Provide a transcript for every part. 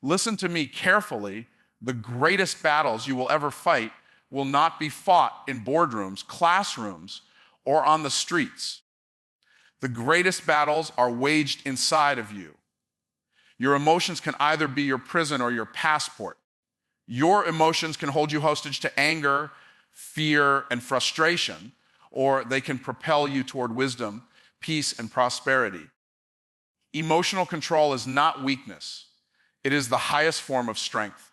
listen to me carefully, the greatest battles you will ever fight will not be fought in boardrooms, classrooms, or on the streets. The greatest battles are waged inside of you. Your emotions can either be your prison or your passport. Your emotions can hold you hostage to anger, fear, and frustration, or they can propel you toward wisdom, peace, and prosperity. Emotional control is not weakness. It is the highest form of strength.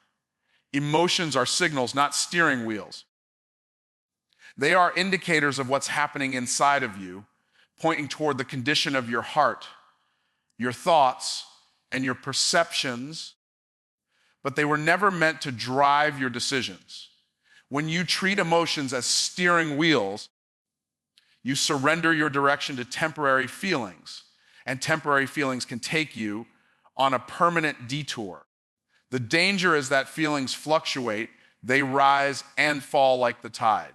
Emotions are signals, not steering wheels. They are indicators of what's happening inside of you, pointing toward the condition of your heart, your thoughts, and your perceptions, but they were never meant to drive your decisions. When you treat emotions as steering wheels, you surrender your direction to temporary feelings, and temporary feelings can take you on a permanent detour. The danger is that feelings fluctuate, they rise and fall like the tide.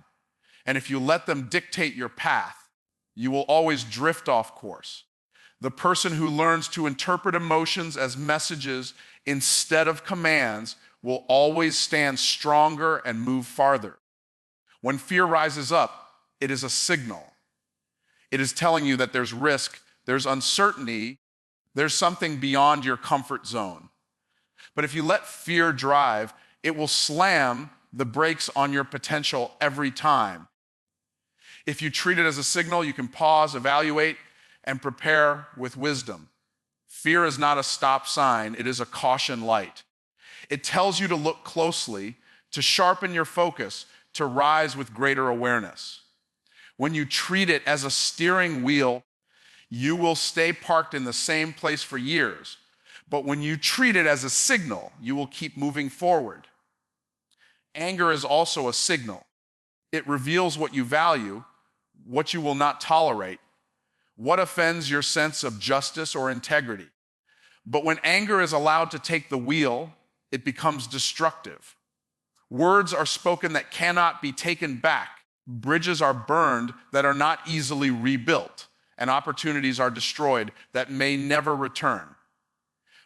And if you let them dictate your path, you will always drift off course. The person who learns to interpret emotions as messages instead of commands will always stand stronger and move farther. When fear rises up, it is a signal. It is telling you that there's risk, there's uncertainty, there's something beyond your comfort zone. But if you let fear drive, it will slam the brakes on your potential every time. If you treat it as a signal, you can pause, evaluate, and prepare with wisdom. Fear is not a stop sign, it is a caution light. It tells you to look closely, to sharpen your focus, to rise with greater awareness. When you treat it as a steering wheel, you will stay parked in the same place for years. But when you treat it as a signal, you will keep moving forward. Anger is also a signal. It reveals what you value, what you will not tolerate, what offends your sense of justice or integrity. But when anger is allowed to take the wheel, it becomes destructive. Words are spoken that cannot be taken back. Bridges are burned that are not easily rebuilt, and opportunities are destroyed that may never return.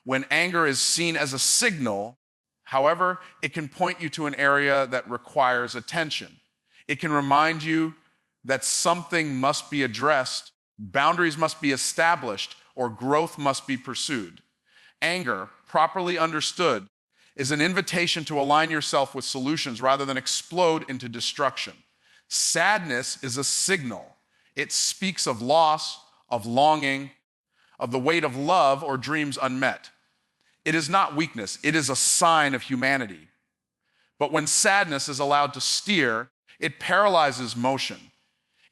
When anger is seen as a signal, however, it can point you to an area that requires attention. It can remind you that something must be addressed, boundaries must be established, or growth must be pursued. Anger, properly understood, is an invitation to align yourself with solutions rather than explode into destruction. Sadness is a signal. It speaks of loss, of longing, of the weight of love or dreams unmet. It is not weakness, it is a sign of humanity. But when sadness is allowed to steer, it paralyzes motion.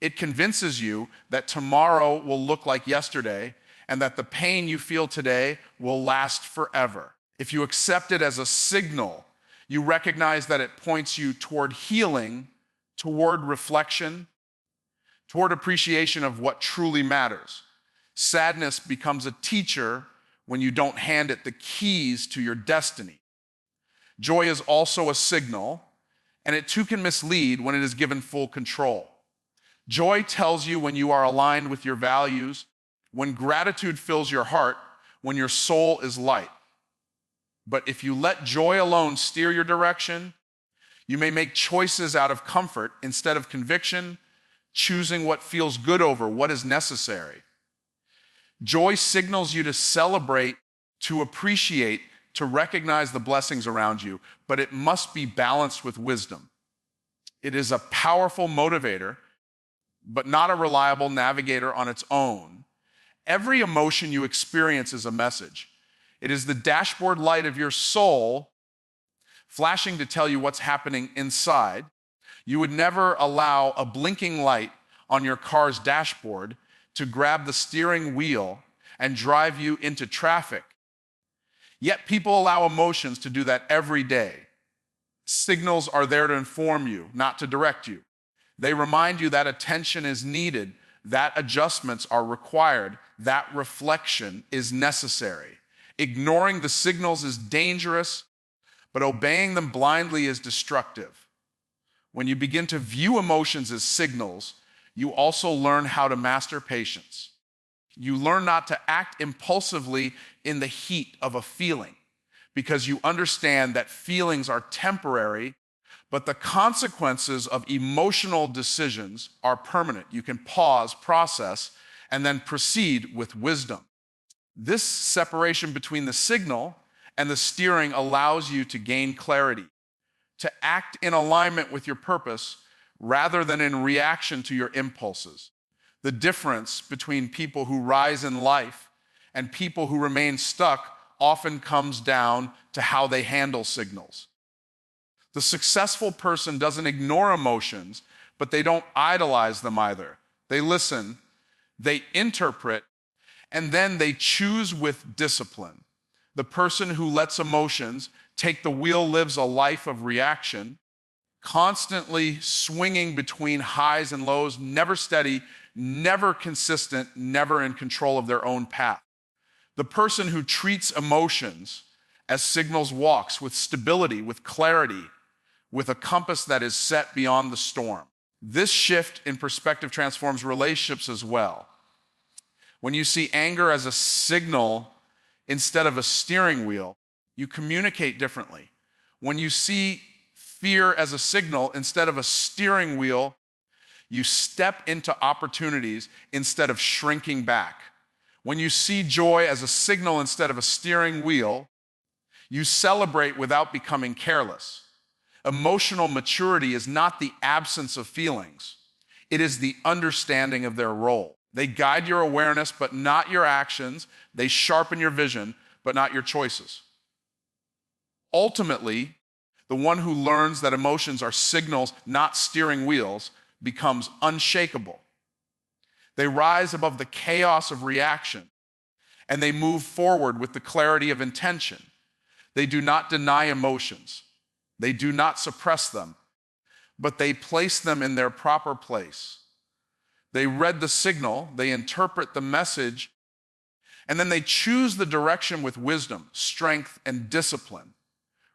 It convinces you that tomorrow will look like yesterday and that the pain you feel today will last forever. If you accept it as a signal, you recognize that it points you toward healing, toward reflection, toward appreciation of what truly matters. Sadness becomes a teacher when you don't hand it the keys to your destiny. Joy is also a signal, and it too can mislead when it is given full control. Joy tells you when you are aligned with your values, when gratitude fills your heart, when your soul is light. But if you let joy alone steer your direction, you may make choices out of comfort instead of conviction, choosing what feels good over what is necessary. Joy signals you to celebrate, to appreciate, to recognize the blessings around you, but it must be balanced with wisdom. It is a powerful motivator, but not a reliable navigator on its own. Every emotion you experience is a message. It is the dashboard light of your soul flashing to tell you what's happening inside. You would never allow a blinking light on your car's dashboard to grab the steering wheel and drive you into traffic. Yet people allow emotions to do that every day. Signals are there to inform you, not to direct you. They remind you that attention is needed, that adjustments are required, that reflection is necessary. Ignoring the signals is dangerous, but obeying them blindly is destructive. When you begin to view emotions as signals, you also learn how to master patience. You learn not to act impulsively in the heat of a feeling, because you understand that feelings are temporary, but the consequences of emotional decisions are permanent. You can pause, process, and then proceed with wisdom. This separation between the signal and the steering allows you to gain clarity, to act in alignment with your purpose rather than in reaction to your impulses. The difference between people who rise in life and people who remain stuck often comes down to how they handle signals. The successful person doesn't ignore emotions, but they don't idolize them either. They listen, they interpret, and then they choose with discipline. The person who lets emotions take the wheel lives a life of reaction, constantly swinging between highs and lows, never steady, never consistent, never in control of their own path. The person who treats emotions as signals walks with stability, with clarity, with a compass that is set beyond the storm. This shift in perspective transforms relationships as well. When you see anger as a signal instead of a steering wheel, you communicate differently. When you see fear as a signal instead of a steering wheel, you step into opportunities instead of shrinking back. When you see joy as a signal instead of a steering wheel, you celebrate without becoming careless. Emotional maturity is not the absence of feelings. It is the understanding of their role. They guide your awareness, but not your actions. They sharpen your vision, but not your choices. Ultimately, the one who learns that emotions are signals, not steering wheels, becomes unshakable. They rise above the chaos of reaction, and they move forward with the clarity of intention. They do not deny emotions. They do not suppress them, but they place them in their proper place. They read the signal, they interpret the message, and then they choose the direction with wisdom, strength, and discipline.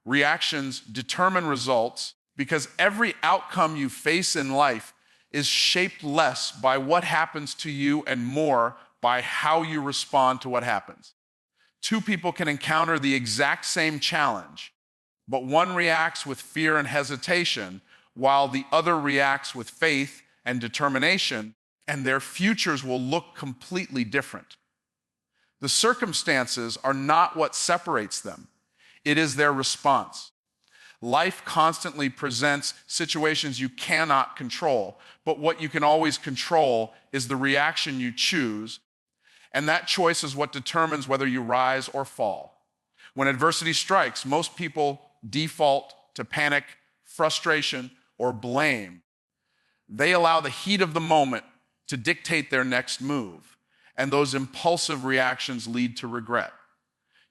Reactions determine results because every outcome you face in life is shaped less by what happens to you and more by how you respond to what happens. Two people can encounter the exact same challenge, but one reacts with fear and hesitation while the other reacts with faith and determination, and their futures will look completely different. The circumstances are not what separates them. It is their response. Life constantly presents situations you cannot control, but what you can always control is the reaction you choose, and that choice is what determines whether you rise or fall. When adversity strikes, most people default to panic, frustration, or blame. They allow the heat of the moment to dictate their next move, and those impulsive reactions lead to regret.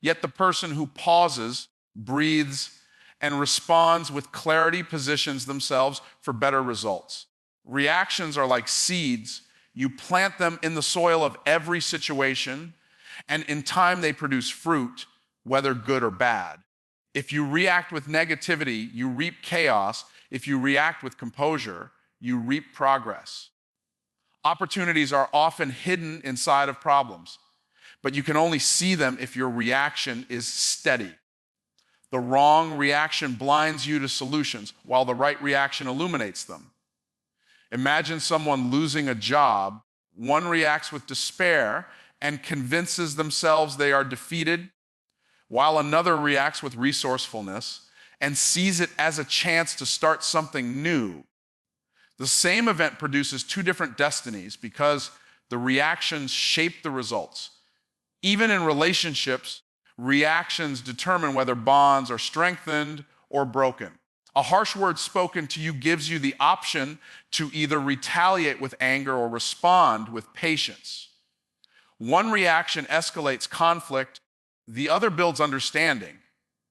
Yet the person who pauses, breathes, and responds with clarity positions themselves for better results. Reactions are like seeds. You plant them in the soil of every situation, and in time they produce fruit, whether good or bad. If you react with negativity, you reap chaos. If you react with composure, you reap progress. Opportunities are often hidden inside of problems, but you can only see them if your reaction is steady. The wrong reaction blinds you to solutions, while the right reaction illuminates them. Imagine someone losing a job. One reacts with despair and convinces themselves they are defeated, while another reacts with resourcefulness and sees it as a chance to start something new. The same event produces two different destinies because the reactions shape the results. Even in relationships, reactions determine whether bonds are strengthened or broken. A harsh word spoken to you gives you the option to either retaliate with anger or respond with patience. One reaction escalates conflict, the other builds understanding.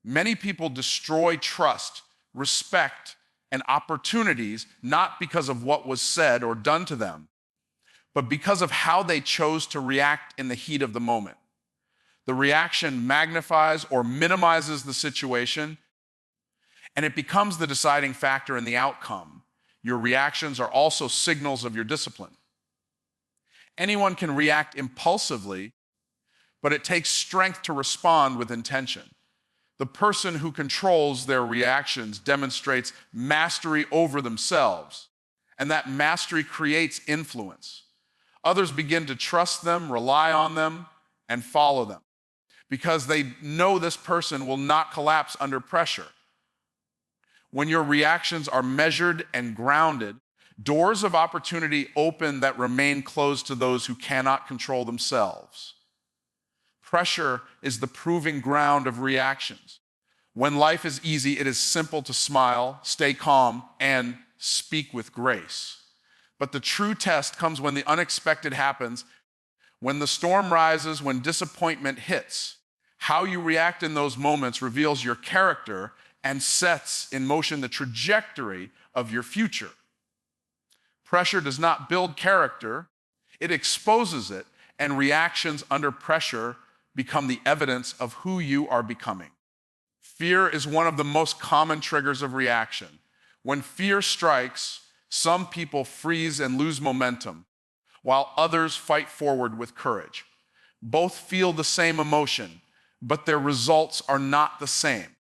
Many people destroy trust, respect, and opportunities not because of what was said or done to them, but because of how they chose to react in the heat of the moment. The reaction magnifies or minimizes the situation, and it becomes the deciding factor in the outcome. Your reactions are also signals of your discipline. Anyone can react impulsively, but it takes strength to respond with intention. The person who controls their reactions demonstrates mastery over themselves, and that mastery creates influence. Others begin to trust them, rely on them, and follow them because they know this person will not collapse under pressure. When your reactions are measured and grounded, doors of opportunity open that remain closed to those who cannot control themselves. Pressure is the proving ground of reactions. When life is easy, it is simple to smile, stay calm, and speak with grace. But the true test comes when the unexpected happens, when the storm rises, when disappointment hits. How you react in those moments reveals your character and sets in motion the trajectory of your future. Pressure does not build character, it exposes it, and reactions under pressure become the evidence of who you are becoming. Fear is one of the most common triggers of reaction. When fear strikes, some people freeze and lose momentum, while others fight forward with courage. Both feel the same emotion, but their results are not the same.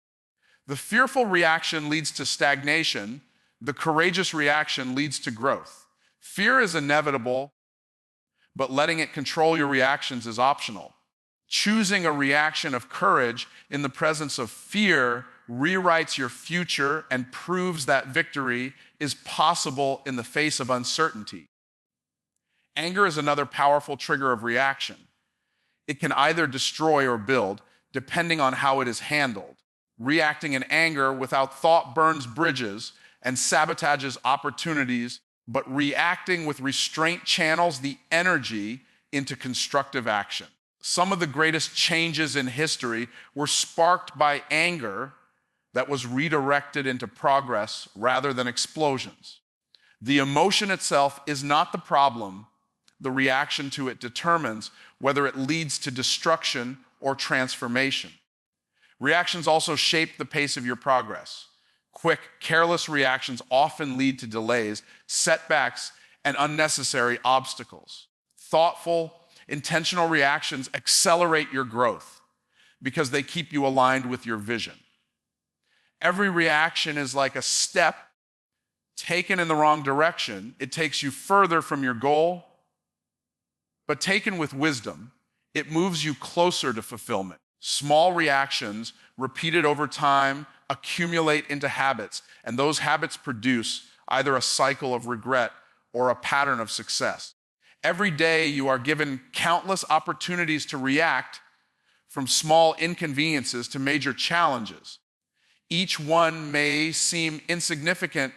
The fearful reaction leads to stagnation. The courageous reaction leads to growth. Fear is inevitable, but letting it control your reactions is optional. Choosing a reaction of courage in the presence of fear rewrites your future and proves that victory is possible in the face of uncertainty. Anger is another powerful trigger of reaction. It can either destroy or build, depending on how it is handled. Reacting in anger without thought burns bridges and sabotages opportunities, but reacting with restraint channels the energy into constructive action. Some of the greatest changes in history were sparked by anger that was redirected into progress rather than explosions. The emotion itself is not the problem. The reaction to it determines whether it leads to destruction or transformation. Reactions also shape the pace of your progress. Quick, careless reactions often lead to delays, setbacks, and unnecessary obstacles. Thoughtful, intentional reactions accelerate your growth because they keep you aligned with your vision. Every reaction is like a step taken in the wrong direction. It takes you further from your goal, but taken with wisdom, it moves you closer to fulfillment. Small reactions, repeated over time, accumulate into habits, and those habits produce either a cycle of regret or a pattern of success. Every day you are given countless opportunities to react, from small inconveniences to major challenges. Each one may seem insignificant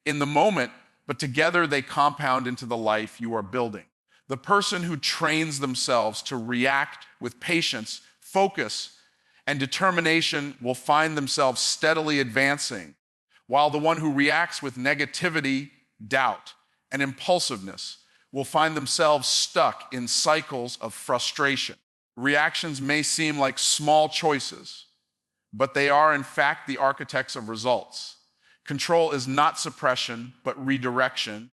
in the moment, but together they compound into the life you are building. The person who trains themselves to react with patience, focus, and determination will find themselves steadily advancing, while the one who reacts with negativity, doubt, and impulsiveness will find themselves stuck in cycles of frustration. Reactions may seem like small choices, but they are in fact the architects of results. Control is not suppression, but redirection,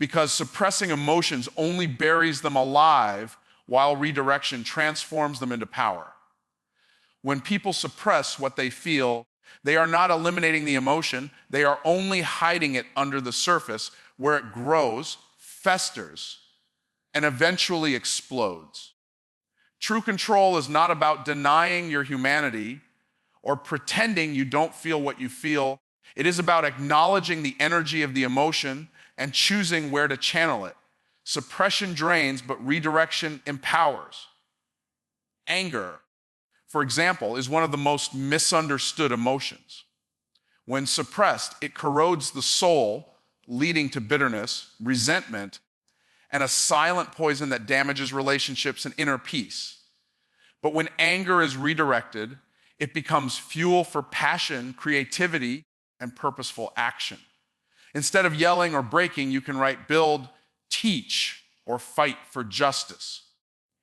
because suppressing emotions only buries them alive, while redirection transforms them into power. When people suppress what they feel, they are not eliminating the emotion, they are only hiding it under the surface, where it grows, festers, and eventually explodes. True control is not about denying your humanity or pretending you don't feel what you feel. It is about acknowledging the energy of the emotion and choosing where to channel it. Suppression drains, but redirection empowers. Anger, for example, is one of the most misunderstood emotions. When suppressed, it corrodes the soul, leading to bitterness, resentment, and a silent poison that damages relationships and inner peace. But when anger is redirected, it becomes fuel for passion, creativity, and purposeful action. Instead of yelling or breaking, you can write, build, teach, or fight for justice.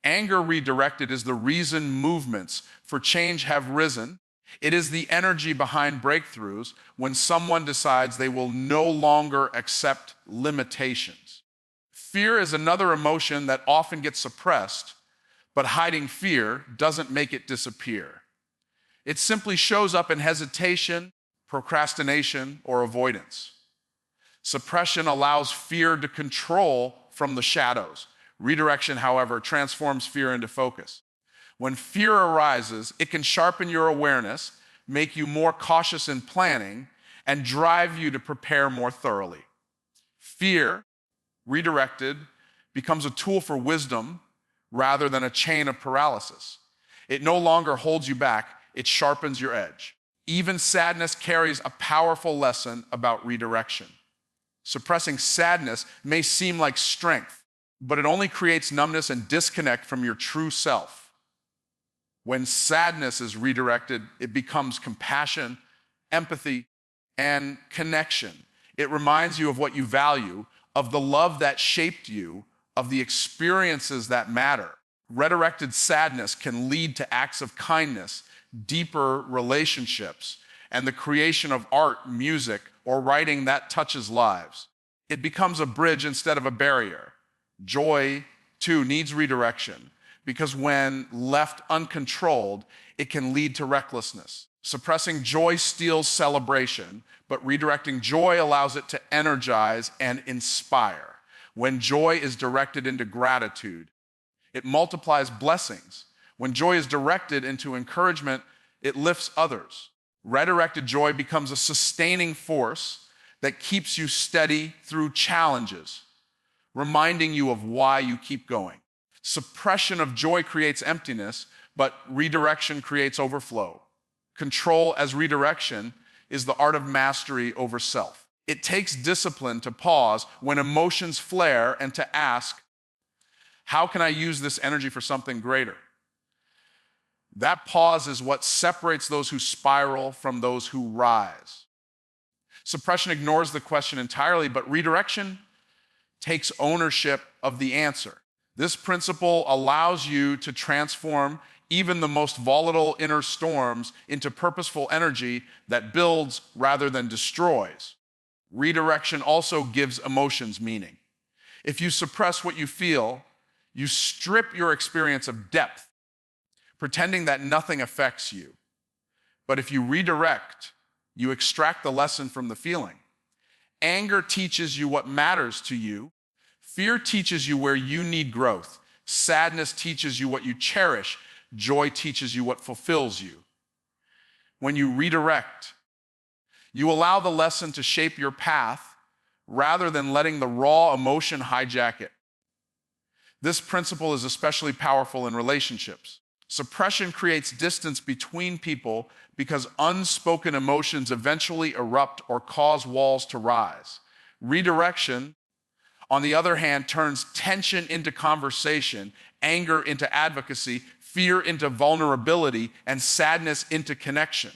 Anger redirected is the reason movements for change have risen. It is the energy behind breakthroughs when someone decides they will no longer accept limitations. Fear is another emotion that often gets suppressed, but hiding fear doesn't make it disappear. It simply shows up in hesitation, procrastination, or avoidance. Suppression allows fear to control from the shadows. Redirection, however, transforms fear into focus. When fear arises, it can sharpen your awareness, make you more cautious in planning, and drive you to prepare more thoroughly. Fear, redirected, becomes a tool for wisdom rather than a chain of paralysis. It no longer holds you back, it sharpens your edge. Even sadness carries a powerful lesson about redirection. Suppressing sadness may seem like strength, but it only creates numbness and disconnect from your true self. When sadness is redirected, it becomes compassion, empathy, and connection. It reminds you of what you value, of the love that shaped you, of the experiences that matter. Redirected sadness can lead to acts of kindness, deeper relationships, and the creation of art, music, or writing that touches lives. It becomes a bridge instead of a barrier. Joy, too, needs redirection because when left uncontrolled, it can lead to recklessness. Suppressing joy steals celebration, but redirecting joy allows it to energize and inspire. When joy is directed into gratitude, it multiplies blessings. When joy is directed into encouragement, it lifts others. Redirected joy becomes a sustaining force that keeps you steady through challenges, reminding you of why you keep going. Suppression of joy creates emptiness, but redirection creates overflow. Control as redirection is the art of mastery over self. It takes discipline to pause when emotions flare and to ask, how can I use this energy for something greater? That pause is what separates those who spiral from those who rise. Suppression ignores the question entirely, but redirection takes ownership of the answer. This principle allows you to transform even the most volatile inner storms into purposeful energy that builds rather than destroys. Redirection also gives emotions meaning. If you suppress what you feel, you strip your experience of depth, pretending that nothing affects you. But if you redirect, you extract the lesson from the feeling. Anger teaches you what matters to you. Fear teaches you where you need growth. Sadness teaches you what you cherish. Joy teaches you what fulfills you. When you redirect, you allow the lesson to shape your path rather than letting the raw emotion hijack it. This principle is especially powerful in relationships. Suppression creates distance between people because unspoken emotions eventually erupt or cause walls to rise. Redirection, on the other hand, turns tension into conversation, anger into advocacy, fear into vulnerability, and sadness into connection.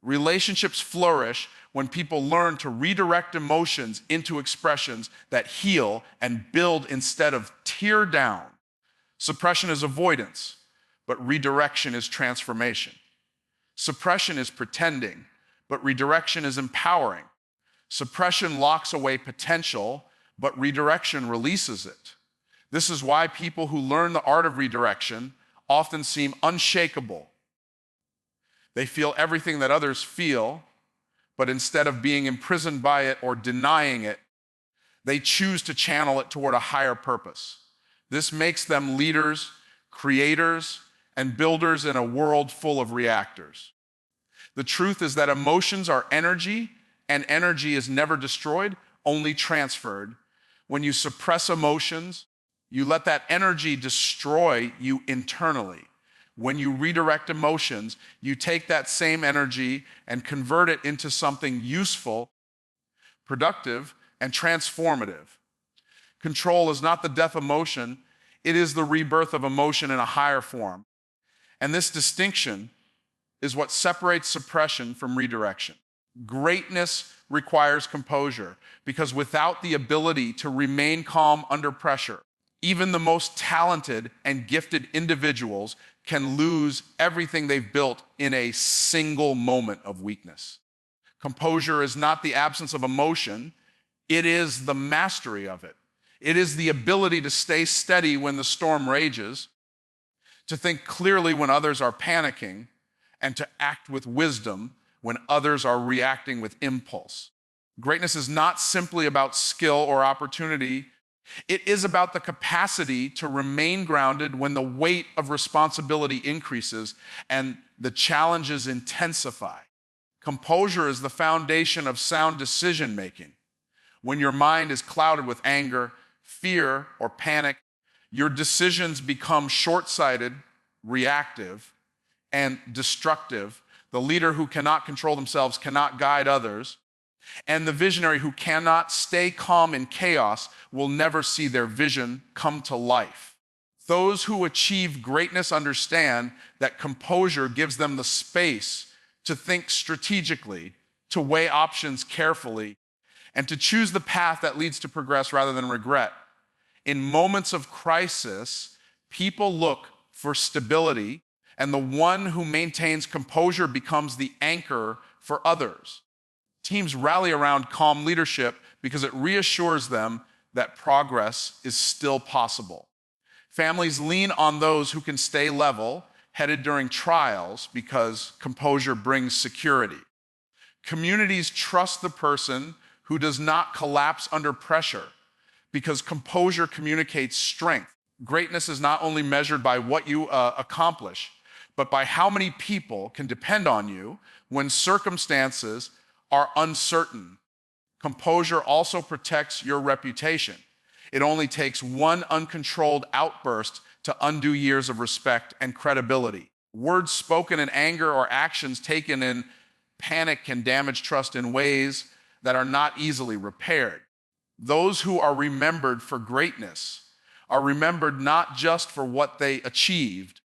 Relationships flourish when people learn to redirect emotions into expressions that heal and build instead of tear down. Suppression is avoidance, but redirection is transformation. Suppression is pretending, but redirection is empowering. Suppression locks away potential, but redirection releases it. This is why people who learn the art of redirection often seem unshakable. They feel everything that others feel, but instead of being imprisoned by it or denying it, they choose to channel it toward a higher purpose. This makes them leaders, creators, and builders in a world full of reactors. The truth is that emotions are energy, and energy is never destroyed, only transferred. When you suppress emotions, you let that energy destroy you internally. When you redirect emotions, you take that same energy and convert it into something useful, productive, and transformative. Control is not the death of emotion, it is the rebirth of emotion in a higher form. And this distinction is what separates suppression from redirection. Greatness requires composure because without the ability to remain calm under pressure, even the most talented and gifted individuals can lose everything they've built in a single moment of weakness. Composure is not the absence of emotion, it is the mastery of it. It is the ability to stay steady when the storm rages, to think clearly when others are panicking, and to act with wisdom when others are reacting with impulse. Greatness is not simply about skill or opportunity. It is about the capacity to remain grounded when the weight of responsibility increases and the challenges intensify. Composure is the foundation of sound decision making. When your mind is clouded with anger, fear, or panic, your decisions become short-sighted, reactive, and destructive. The leader who cannot control themselves cannot guide others. And the visionary who cannot stay calm in chaos will never see their vision come to life. Those who achieve greatness understand that composure gives them the space to think strategically, to weigh options carefully, and to choose the path that leads to progress rather than regret. In moments of crisis, people look for stability, and the one who maintains composure becomes the anchor for others. Teams rally around calm leadership because it reassures them that progress is still possible. Families lean on those who can stay level, headed during trials, because composure brings security. Communities trust the person who does not collapse under pressure, because composure communicates strength. Greatness is not only measured by what you accomplish, but by how many people can depend on you when circumstances are uncertain. Composure also protects your reputation. It only takes one uncontrolled outburst to undo years of respect and credibility. Words spoken in anger or actions taken in panic can damage trust in ways that are not easily repaired. Those who are remembered for greatness are remembered not just for what they achieved,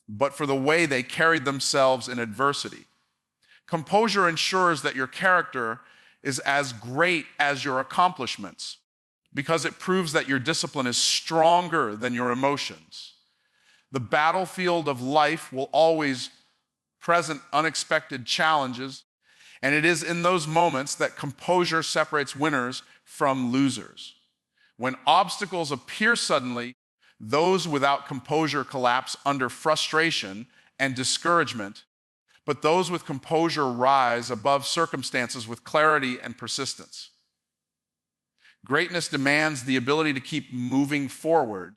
but for the way they carried themselves in adversity. Composure ensures that your character is as great as your accomplishments because it proves that your discipline is stronger than your emotions. The battlefield of life will always present unexpected challenges, and it is in those moments that composure separates winners from losers. When obstacles appear suddenly, those without composure collapse under frustration and discouragement, but those with composure rise above circumstances with clarity and persistence. Greatness demands the ability to keep moving forward,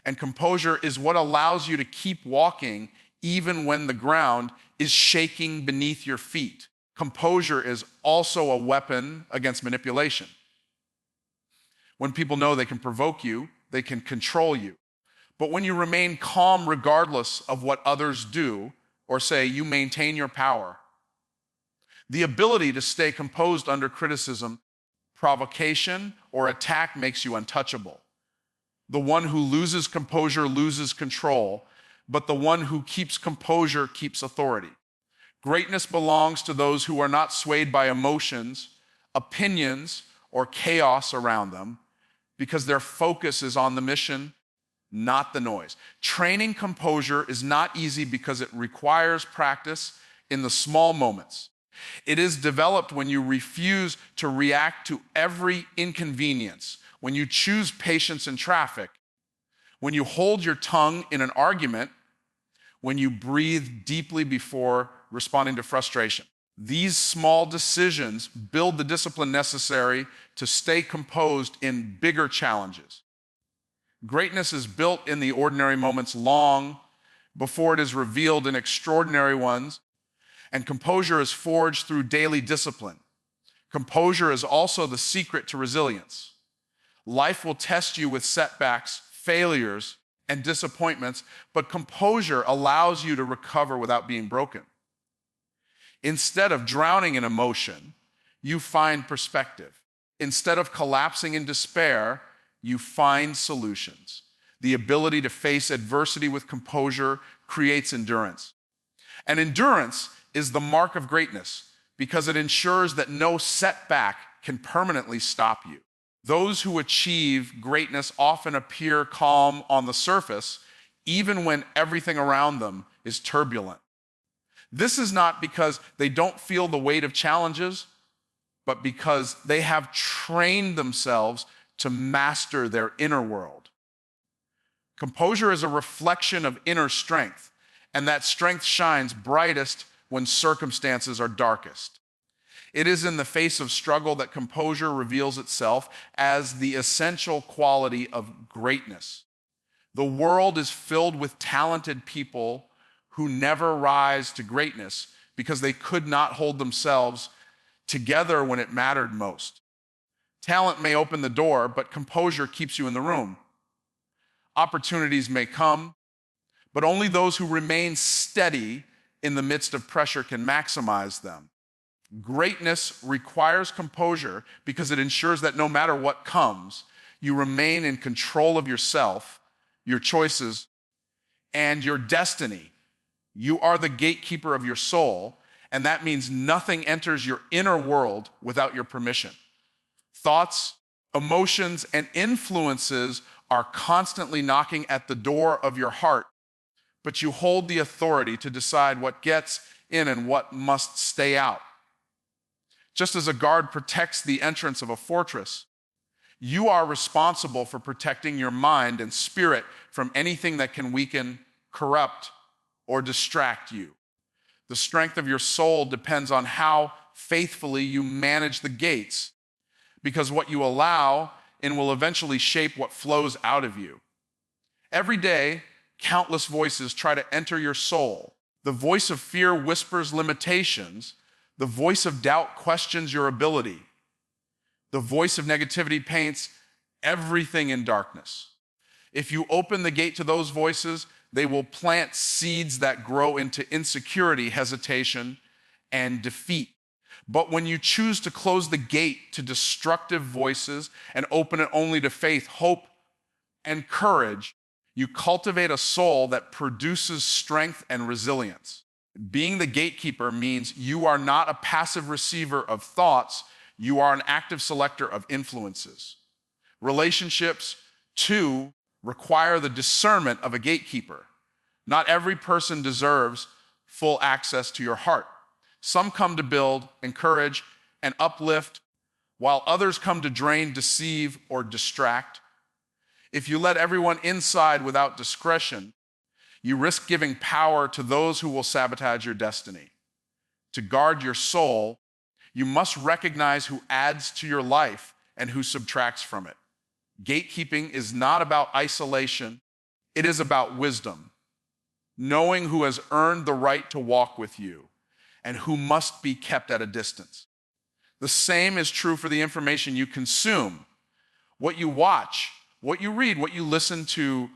and composure is what allows you to keep walking even when the ground is shaking beneath your feet. Composure is also a weapon against manipulation. When people know they can provoke you, they can control you. But when you remain calm regardless of what others do or say, you maintain your power. The ability to stay composed under criticism, provocation, or attack makes you untouchable. The one who loses composure loses control, but the one who keeps composure keeps authority. Greatness belongs to those who are not swayed by emotions, opinions, or chaos around them, because their focus is on the mission, not the noise. Training composure is not easy because it requires practice in the small moments. It is developed when you refuse to react to every inconvenience, when you choose patience in traffic, when you hold your tongue in an argument, when you breathe deeply before responding to frustration. These small decisions build the discipline necessary to stay composed in bigger challenges. Greatness is built in the ordinary moments long before it is revealed in extraordinary ones, and composure is forged through daily discipline. Composure is also the secret to resilience. Life will test you with setbacks, failures, and disappointments, but composure allows you to recover without being broken. Instead of drowning in emotion, you find perspective. Instead of collapsing in despair, you find solutions. The ability to face adversity with composure creates endurance. And endurance is the mark of greatness because it ensures that no setback can permanently stop you. Those who achieve greatness often appear calm on the surface, even when everything around them is turbulent. This is not because they don't feel the weight of challenges, but because they have trained themselves to master their inner world. Composure is a reflection of inner strength, and that strength shines brightest when circumstances are darkest. It is in the face of struggle that composure reveals itself as the essential quality of greatness. The world is filled with talented people who never rise to greatness because they could not hold themselves together when it mattered most. Talent may open the door, but composure keeps you in the room. Opportunities may come, but only those who remain steady in the midst of pressure can maximize them. Greatness requires composure because it ensures that no matter what comes, you remain in control of yourself, your choices, and your destiny. You are the gatekeeper of your soul, and that means nothing enters your inner world without your permission. Thoughts, emotions, and influences are constantly knocking at the door of your heart, but you hold the authority to decide what gets in and what must stay out. Just as a guard protects the entrance of a fortress, you are responsible for protecting your mind and spirit from anything that can weaken, corrupt, or distract you. The strength of your soul depends on how faithfully you manage the gates, because what you allow in will eventually shape what flows out of you. Every day, countless voices try to enter your soul. The voice of fear whispers limitations. The voice of doubt questions your ability. The voice of negativity paints everything in darkness. If you open the gate to those voices, they will plant seeds that grow into insecurity, hesitation, and defeat. But when you choose to close the gate to destructive voices and open it only to faith, hope, and courage, you cultivate a soul that produces strength and resilience. Being the gatekeeper means you are not a passive receiver of thoughts, you are an active selector of influences. Relationships, too, require the discernment of a gatekeeper. Not every person deserves full access to your heart. Some come to build, encourage, and uplift, while others come to drain, deceive, or distract. If you let everyone inside without discretion, you risk giving power to those who will sabotage your destiny. To guard your soul, you must recognize who adds to your life and who subtracts from it. Gatekeeping is not about isolation, it is about wisdom. Knowing who has earned the right to walk with you and who must be kept at a distance. The same is true for the information you consume. What you watch, what you read, what you listen to,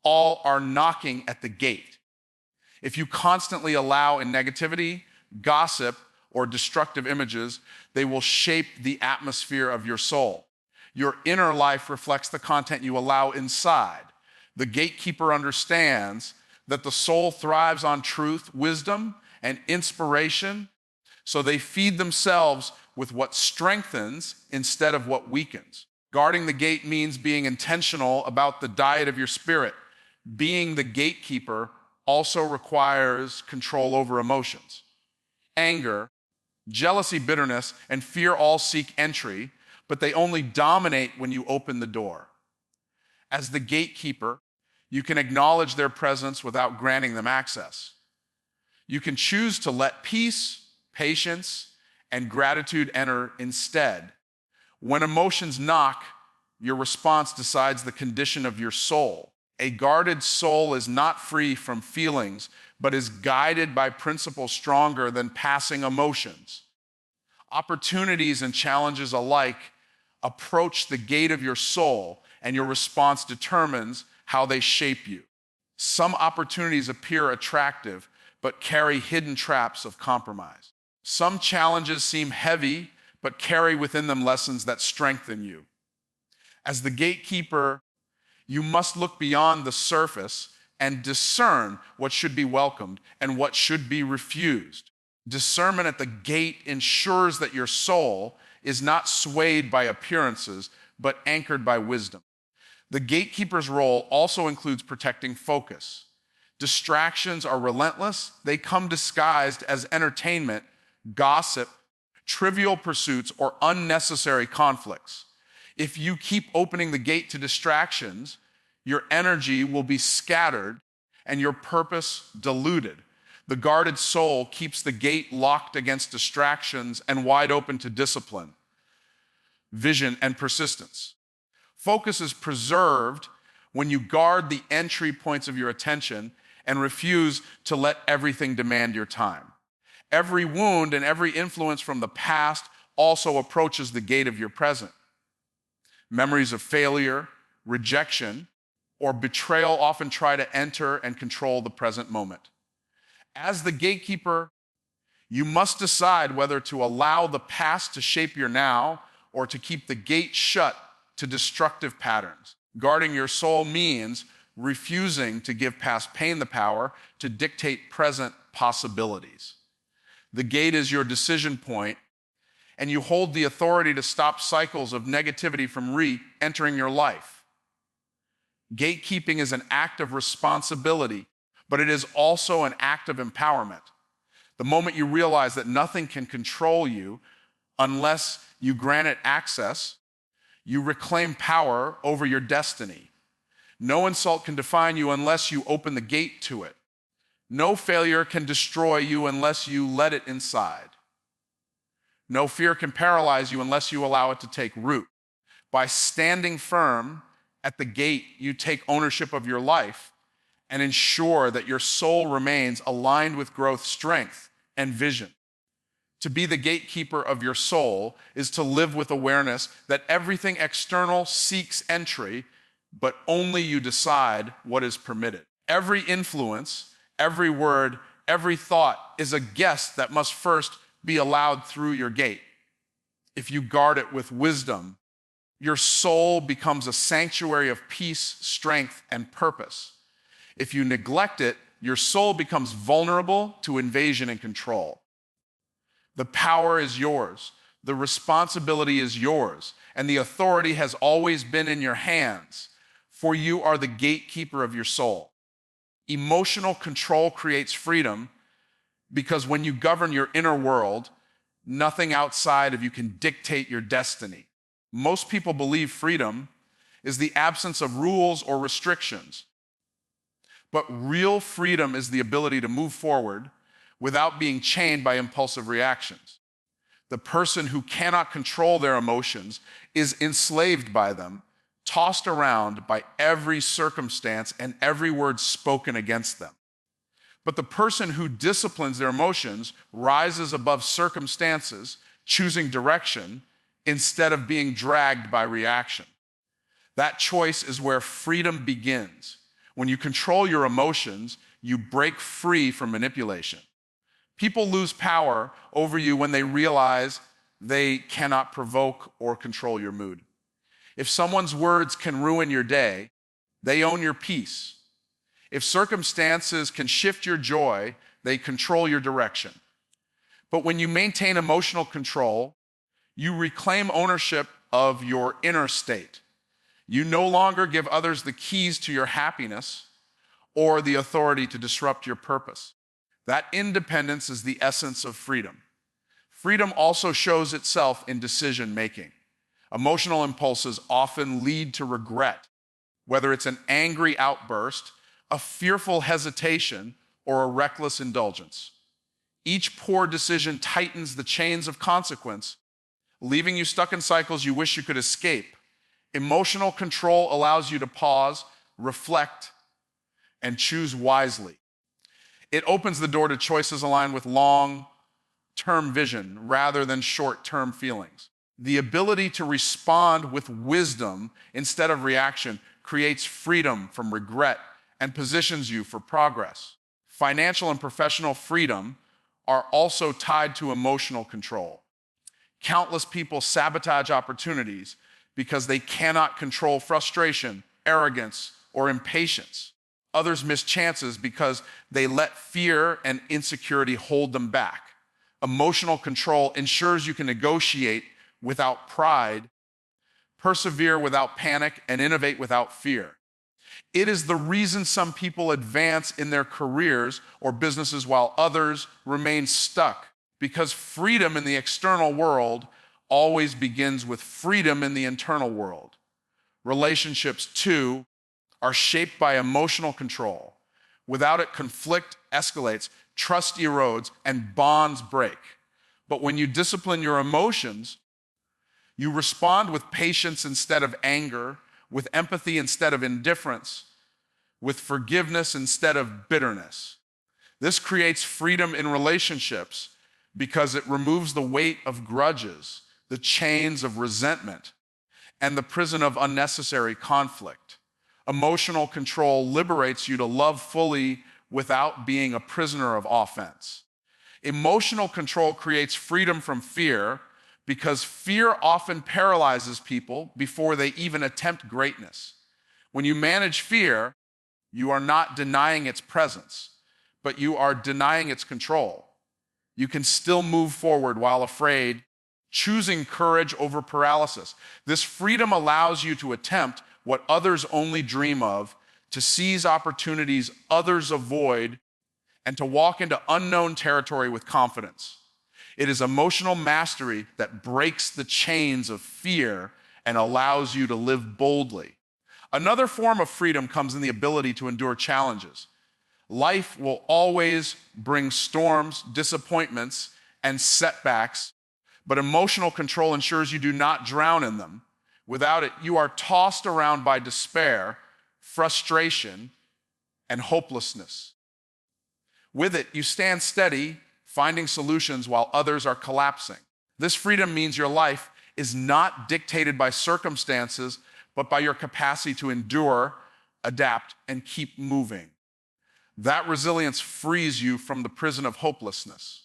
all are knocking at the gate. If you constantly allow in negativity, gossip, or destructive images, they will shape the atmosphere of your soul. Your inner life reflects the content you allow inside. The gatekeeper understands that the soul thrives on truth, wisdom, and inspiration, so they feed themselves with what strengthens instead of what weakens. Guarding the gate means being intentional about the diet of your spirit. Being the gatekeeper also requires control over emotions. Anger, jealousy, bitterness, and fear all seek entry, but they only dominate when you open the door. As the gatekeeper, you can acknowledge their presence without granting them access. You can choose to let peace, patience, and gratitude enter instead. When emotions knock, your response decides the condition of your soul. A guarded soul is not free from feelings, but is guided by principles stronger than passing emotions. Opportunities and challenges alike approach the gate of your soul, and your response determines how they shape you. Some opportunities appear attractive, but carry hidden traps of compromise. Some challenges seem heavy, but carry within them lessons that strengthen you. As the gatekeeper, you must look beyond the surface and discern what should be welcomed and what should be refused. Discernment at the gate ensures that your soul is not swayed by appearances, but anchored by wisdom. The gatekeeper's role also includes protecting focus. Distractions are relentless. They come disguised as entertainment, gossip, trivial pursuits, or unnecessary conflicts. If you keep opening the gate to distractions, your energy will be scattered and your purpose diluted. The guarded soul keeps the gate locked against distractions and wide open to discipline, vision, and persistence. Focus is preserved when you guard the entry points of your attention and refuse to let everything demand your time. Every wound and every influence from the past also approaches the gate of your present. Memories of failure, rejection, or betrayal often try to enter and control the present moment. As the gatekeeper, you must decide whether to allow the past to shape your now or to keep the gate shut to destructive patterns. Guarding your soul means refusing to give past pain the power to dictate present possibilities. The gate is your decision point, and you hold the authority to stop cycles of negativity from re-entering your life. Gatekeeping is an act of responsibility, but it is also an act of empowerment. The moment you realize that nothing can control you unless you grant it access, you reclaim power over your destiny. No insult can define you unless you open the gate to it. No failure can destroy you unless you let it inside. No fear can paralyze you unless you allow it to take root. By standing firm at the gate, you take ownership of your life and ensure that your soul remains aligned with growth, strength, and vision. To be the gatekeeper of your soul is to live with awareness that everything external seeks entry, but only you decide what is permitted. Every influence, every word, every thought is a guest that must first be allowed through your gate. If you guard it with wisdom, your soul becomes a sanctuary of peace, strength, and purpose. If you neglect it, your soul becomes vulnerable to invasion and control. The power is yours, the responsibility is yours, and the authority has always been in your hands, for you are the gatekeeper of your soul. Emotional control creates freedom because when you govern your inner world, nothing outside of you can dictate your destiny. Most people believe freedom is the absence of rules or restrictions. But real freedom is the ability to move forward without being chained by impulsive reactions. The person who cannot control their emotions is enslaved by them, tossed around by every circumstance and every word spoken against them. But the person who disciplines their emotions rises above circumstances, choosing direction instead of being dragged by reaction. That choice is where freedom begins. When you control your emotions, you break free from manipulation. People lose power over you when they realize they cannot provoke or control your mood. If someone's words can ruin your day, they own your peace. If circumstances can shift your joy, they control your direction. But when you maintain emotional control, you reclaim ownership of your inner state. You no longer give others the keys to your happiness or the authority to disrupt your purpose. That independence is the essence of freedom. Freedom also shows itself in decision-making. Emotional impulses often lead to regret, whether it's an angry outburst, a fearful hesitation, or a reckless indulgence. Each poor decision tightens the chains of consequence, leaving you stuck in cycles you wish you could escape. Emotional control allows you to pause, reflect, and choose wisely. It opens the door to choices aligned with long-term vision rather than short-term feelings. The ability to respond with wisdom instead of reaction creates freedom from regret and positions you for progress. Financial and professional freedom are also tied to emotional control. Countless people sabotage opportunities because they cannot control frustration, arrogance, or impatience. Others miss chances because they let fear and insecurity hold them back. Emotional control ensures you can negotiate without pride, persevere without panic, and innovate without fear. It is the reason some people advance in their careers or businesses while others remain stuck, because freedom in the external world always begins with freedom in the internal world. Relationships, too, are shaped by emotional control. Without it, conflict escalates, trust erodes, and bonds break. But when you discipline your emotions, you respond with patience instead of anger, with empathy instead of indifference, with forgiveness instead of bitterness. This creates freedom in relationships because it removes the weight of grudges, the chains of resentment, and the prison of unnecessary conflict. Emotional control liberates you to love fully without being a prisoner of offense. Emotional control creates freedom from fear because fear often paralyzes people before they even attempt greatness. When you manage fear, you are not denying its presence, but you are denying its control. You can still move forward while afraid, choosing courage over paralysis. This freedom allows you to attempt what others only dream of, to seize opportunities others avoid, and to walk into unknown territory with confidence. It is emotional mastery that breaks the chains of fear and allows you to live boldly. Another form of freedom comes in the ability to endure challenges. Life will always bring storms, disappointments, and setbacks, but emotional control ensures you do not drown in them. Without it, you are tossed around by despair, frustration, and hopelessness. With it, you stand steady, finding solutions while others are collapsing. This freedom means your life is not dictated by circumstances, but by your capacity to endure, adapt, and keep moving. That resilience frees you from the prison of hopelessness.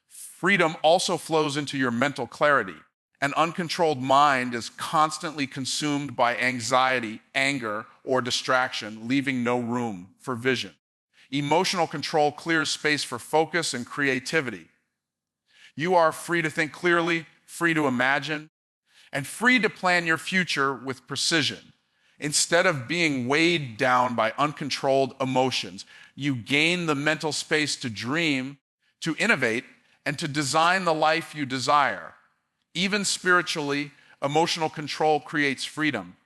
Freedom also flows into your mental clarity. An uncontrolled mind is constantly consumed by anxiety, anger, or distraction, leaving no room for vision. Emotional control clears space for focus and creativity. You are free to think clearly, free to imagine, and free to plan your future with precision. Instead of being weighed down by uncontrolled emotions, you gain the mental space to dream, to innovate, and to design the life you desire. Even spiritually, emotional control creates freedom.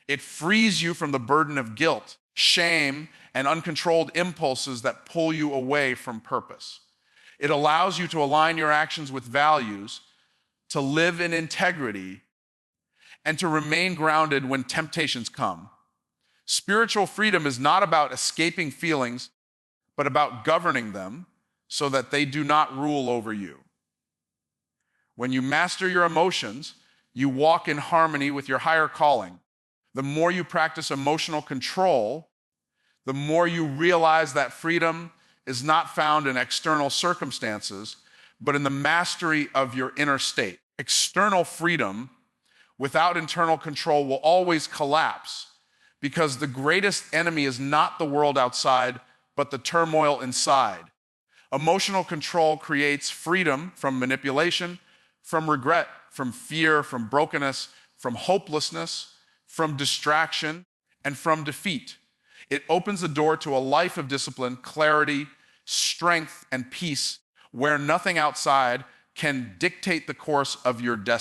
It frees you from the burden of guilt, shame, and uncontrolled impulses that pull you away from purpose. It allows you to align your actions with values, to live in integrity, and to remain grounded when temptations come. Spiritual freedom is not about escaping feelings, but about governing them so that they do not rule over you. When you master your emotions, you walk in harmony with your higher calling. The more you practice emotional control, the more you realize that freedom is not found in external circumstances, but in the mastery of your inner state. External freedom without internal control will always collapse because the greatest enemy is not the world outside, but the turmoil inside. Emotional control creates freedom from manipulation, from regret, from fear, from brokenness, from hopelessness, from distraction, and from defeat. It opens the door to a life of discipline, clarity, strength, and peace where nothing outside can dictate the course of your destiny.